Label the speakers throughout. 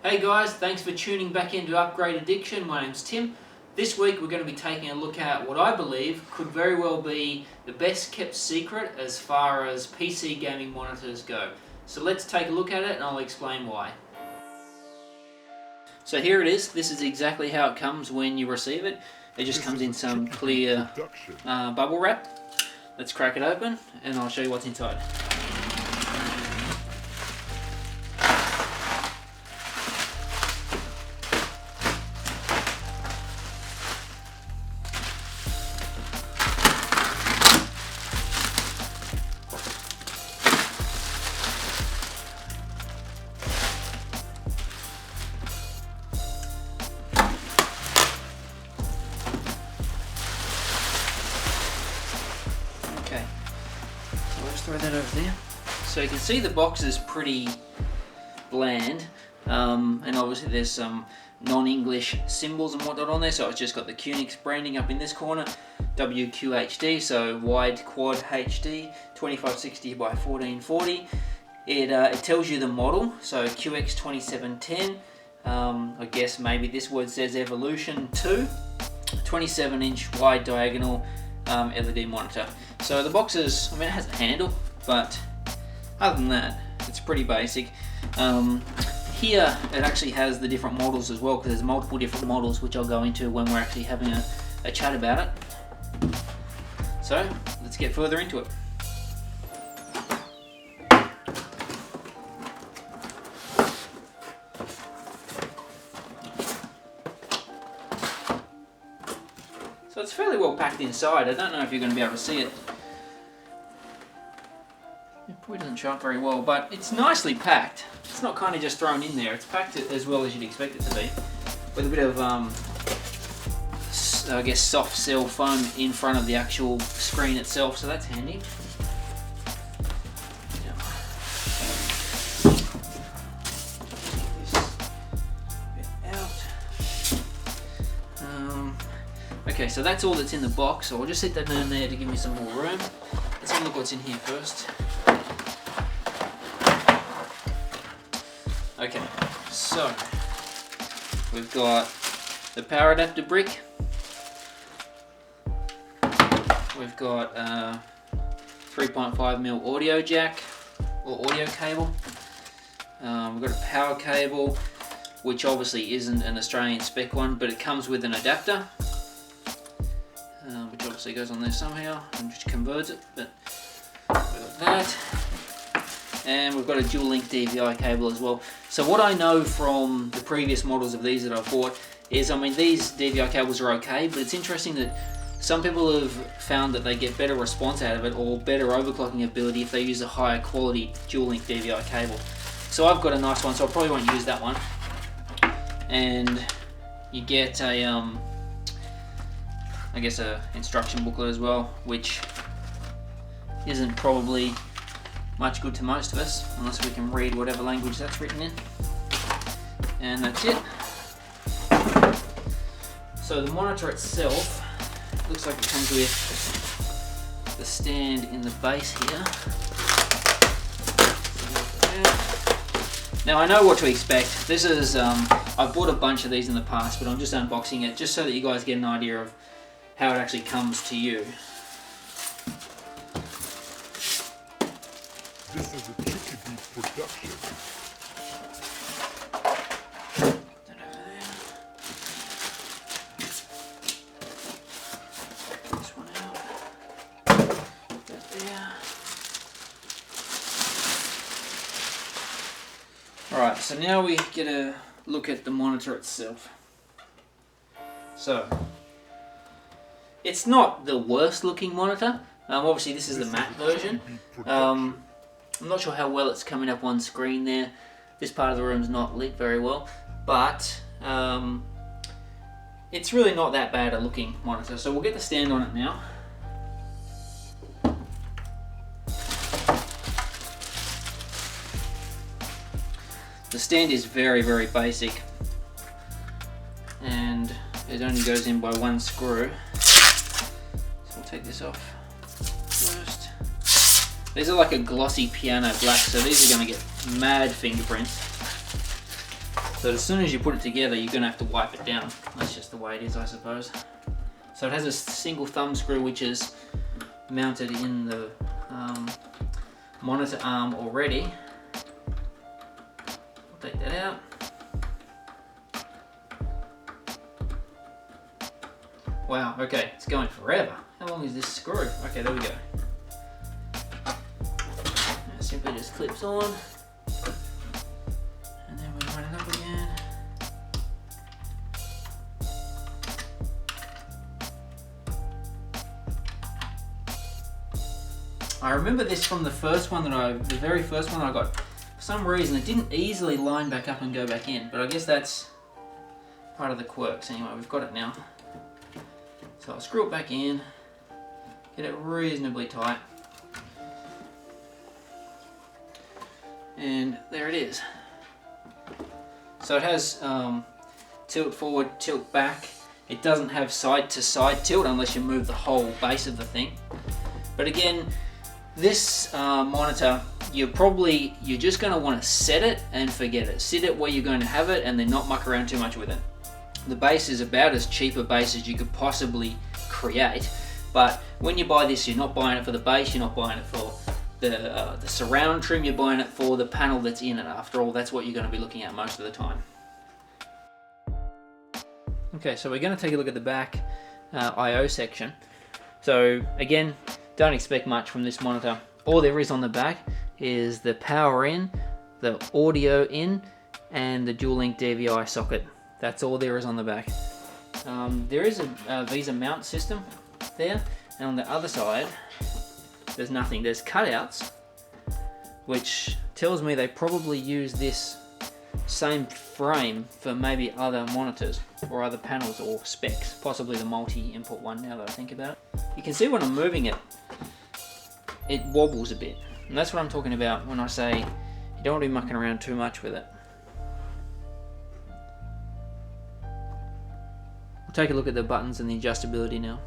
Speaker 1: Hey guys, thanks for tuning back into Upgrade Addiction. My name's Tim. This week we're going to be taking a look at what I believe could very well be the best kept secret as far as PC gaming monitors go. So let's take a look at it and I'll explain why. So here it is. This is exactly how it comes when you receive it. It just comes in some clear bubble wrap. Let's crack it open and I'll show you what's inside. Okay, so I'll just throw that over there. So you can see the box is pretty bland, and obviously there's some non-English symbols and whatnot on there, so it's just got the QNIX branding up in this corner, WQHD, so wide quad HD, 2560 by 1440. It tells you the model, so QX2710, I guess maybe this word says Evolution 2, 27-inch wide diagonal LED monitor. So the box is, I mean, it has a handle, but other than that, it's pretty basic. Here it actually has the different models as well, because there's multiple different models which I'll go into when we're actually having a chat about it. So let's get further into it. So it's fairly well packed inside. I don't know if you're going to be able to see it. It probably doesn't show up very well, but it's nicely packed. It's not kind of just thrown in there. It's packed as well as you'd expect it to be, with a bit of, I guess, soft cell foam in front of the actual screen itself, so that's handy. Okay, so that's all that's in the box, so I'll just set that down there to give me some more room. Let's have a look what's in here first. Okay, so we've got the power adapter brick. We've got a 3.5mm audio jack or audio cable. We've got a power cable, which obviously isn't an Australian spec one, but it comes with an adapter. Which obviously goes on there somehow and just converts it, but we've got that. And we've got a dual link DVI cable as well. So what I know from the previous models of these that I've bought is, I mean, these DVI cables are okay, but it's interesting that some people have found that they get better response out of it or better overclocking ability if they use a higher quality dual link DVI cable. So I've got a nice one, so I probably won't use that one. And you get a I guess a instruction booklet as well, which isn't probably much good to most of us unless we can read whatever language that's written in. And that's it. So the monitor itself looks like it comes with the stand in the base here. Now I know what to expect. This is I've bought a bunch of these in the past, but I'm just unboxing it just so that you guys get an idea of how it actually comes to you.
Speaker 2: This is a Tricky Beat production.
Speaker 1: That over there. This one out. That there. Alright, so now we get a look at the monitor itself. So it's not the worst looking monitor. Obviously this is the matte version. I'm not sure how well it's coming up on screen there. This part of the room's not lit very well, but it's really not that bad a looking monitor. So we'll get the stand on it now. The stand is very, very basic, and it only goes in by one screw. So we'll take this off first. These are like a glossy piano black, so these are going to get mad fingerprints. So as soon as you put it together, you're going to have to wipe it down. That's just the way it is, I suppose. So it has a single thumb screw which is mounted in the monitor arm already. I'll take that out. Wow, okay, it's going forever. How long is this screw? Okay, there we go. It simply just clips on. And then we run it up again. I remember this from the first one the very first one I got. For some reason it didn't easily line back up and go back in, but I guess that's part of the quirks. Anyway, we've got it now. So I'll screw it back in, get it reasonably tight, and there it is. So it has tilt forward, tilt back. It doesn't have side to side tilt unless you move the whole base of the thing. But again, this monitor, you're just going to want to set it and forget it. Sit it where you're going to have it and then not muck around too much with it. The base is about as cheap a base as you could possibly create, but when you buy this, you're not buying it for the base, you're not buying it for the surround trim, you're buying it for the panel that's in it. After all, that's what you're going to be looking at most of the time. Okay, so we're going to take a look at the back I/O section. So again, don't expect much from this monitor. All there is on the back is the power in, the audio in, and the dual link DVI socket. That's all there is on the back. There is a Visa mount system there, and on the other side there's nothing. There's cutouts, which tells me they probably use this same frame for maybe other monitors or other panels or specs, possibly the multi-input one now that I think about it. You can see when I'm moving it, it wobbles a bit, and that's what I'm talking about when I say you don't want to be mucking around too much with it. Take a look at the buttons and the adjustability now.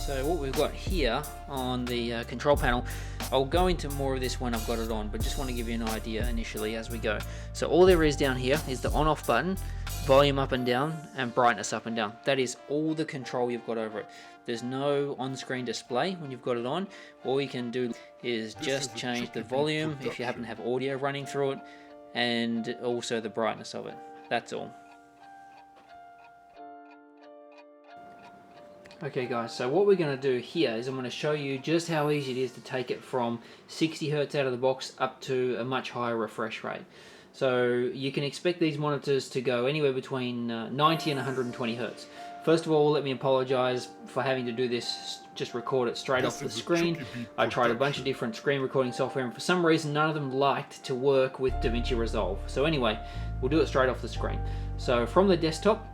Speaker 1: So what we've got here on the control panel, I'll go into more of this when I've got it on, but just want to give you an idea initially as we go. So all there is down here is the on-off button, volume up and down, and brightness up and down. That is all the control you've got over it. There's no on-screen display when you've got it on. All you can do is just change the volume if you happen to have audio running through it, and also the brightness of it. That's all. Okay guys, so what we're going to do here is I'm going to show you just how easy it is to take it from 60 Hz out of the box up to a much higher refresh rate. So you can expect these monitors to go anywhere between 90 and 120 Hz. First of all, let me apologize for having to do this, just record it straight off the screen. I tried a bunch of different screen recording software, and for some reason none of them liked to work with DaVinci Resolve. So anyway, we'll do it straight off the screen. So from the desktop,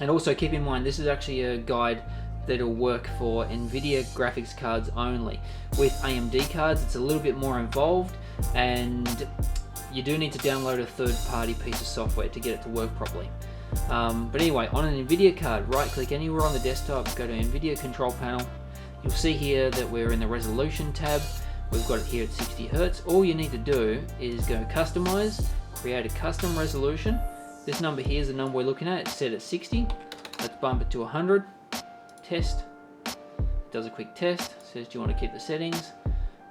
Speaker 1: and also keep in mind this is actually a guide that'll work for NVIDIA graphics cards only. With AMD cards, it's a little bit more involved, and you do need to download a third-party piece of software to get it to work properly. But anyway, on an NVIDIA card, right-click anywhere on the desktop, go to NVIDIA Control Panel. You'll see here that we're in the Resolution tab. We've got it here at 60 Hz. All you need to do is go Customize, create a custom resolution. This number here is the number we're looking at. It's set at 60. Let's bump it to 100. Test. Does a quick test. Says, do you want to keep the settings?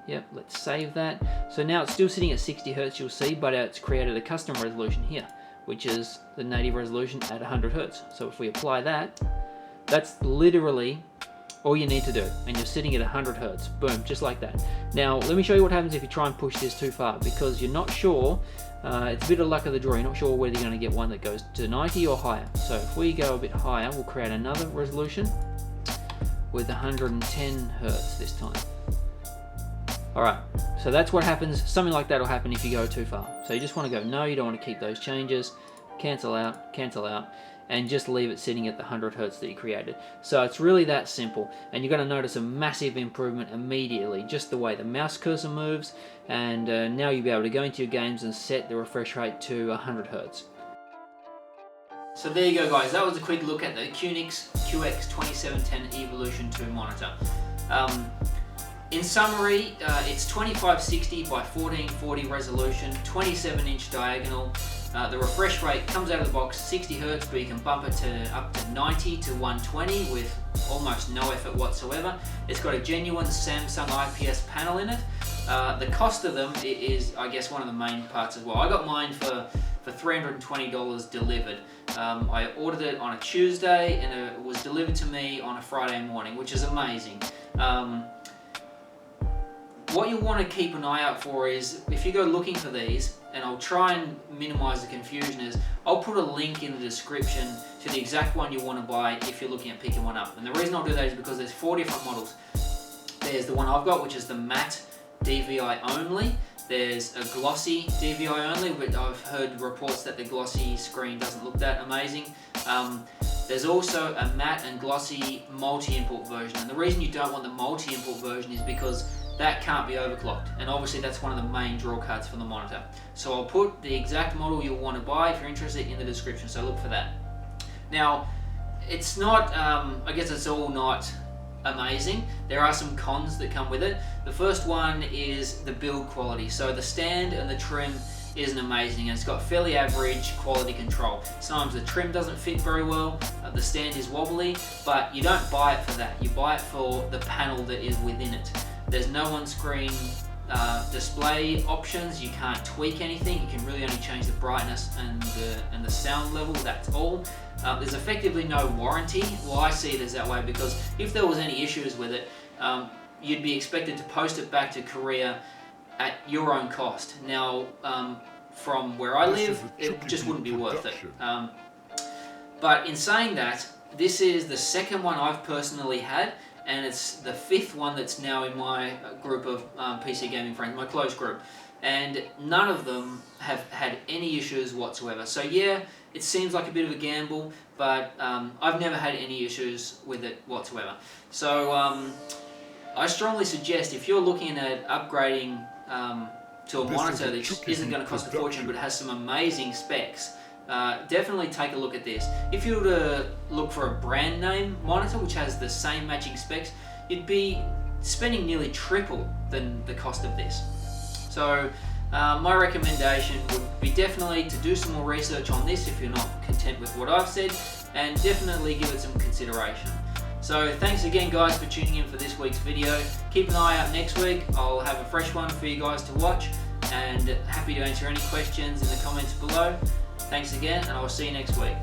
Speaker 1: Yep, let's save that. So now it's still sitting at 60 Hz, you'll see, but it's created a custom resolution here, which is the native resolution at 100 Hz. So if we apply that, that's literally all you need to do, and you're sitting at 100 Hz. Boom, just like that. Now, let me show you what happens if you try and push this too far, because you're not sure, it's a bit of luck of the draw, you're not sure whether you're going to get one that goes to 90 or higher. So if we go a bit higher, we'll create another resolution with 110 Hz this time. Alright, so that's what happens. Something like that will happen if you go too far. So you just want to go no, you don't want to keep those changes. Cancel out, cancel out. and just leave it sitting at the 100 Hertz that you created. So it's really that simple, and you're going to notice a massive improvement immediately, just the way the mouse cursor moves, and now you'll be able to go into your games and set the refresh rate to 100 Hertz. So there you go guys, that was a quick look at the QNIX QX2710 Evolution 2 monitor. In summary, it's 2560 by 1440 resolution, 27-inch diagonal. The refresh rate comes out of the box 60 Hertz, but you can bump it to up to 90 to 120 with almost no effort whatsoever. It's got a genuine Samsung IPS panel in it. The cost of them is, I guess, one of the main parts as well. I got mine for $320 delivered. I ordered it on a Tuesday and it was delivered to me on a Friday morning, which is amazing. What you want to keep an eye out for is, if you go looking for these, and I'll try and minimize the confusion, is I'll put a link in the description to the exact one you want to buy if you're looking at picking one up. And the reason I'll do that is because there's 4 different models. There's the one I've got, which is the matte DVI only. There's a glossy DVI only, but I've heard reports that the glossy screen doesn't look that amazing. There's also a matte and glossy multi-input version, and the reason you don't want the multi-input version is because that can't be overclocked, and obviously that's one of the main draw cards for the monitor. So I'll put the exact model you'll want to buy if you're interested in the description, so look for that. Now, it's not, I guess it's all not amazing. There are some cons that come with it. The first one is the build quality. So the stand and the trim isn't amazing, and it's got fairly average quality control. Sometimes the trim doesn't fit very well, the stand is wobbly, but you don't buy it for that. You buy it for the panel that is within it. There's no on-screen display options. You can't tweak anything. You can really only change the brightness and the sound level, that's all. There's effectively no warranty. Well, I see it as that way because if there was any issues with it, you'd be expected to post it back to Korea at your own cost. Now, from where I live, it just wouldn't be worth it. But in saying that, this is the second one I've personally had, and it's the 5th one that's now in my group of PC gaming friends, my close group, and none of them have had any issues whatsoever. So yeah, it seems like a bit of a gamble, but I've never had any issues with it whatsoever. So I strongly suggest, if you're looking at upgrading to a monitor that isn't going to cost a fortune but has some amazing specs, definitely take a look at this. If you were to look for a brand name monitor which has the same matching specs, you'd be spending nearly triple than the cost of this. So my recommendation would be definitely to do some more research on this if you're not content with what I've said, and definitely give it some consideration. So thanks again guys for tuning in for this week's video. Keep an eye out next week. I'll have a fresh one for you guys to watch, and happy to answer any questions in the comments below. Thanks again, and I'll see you next week.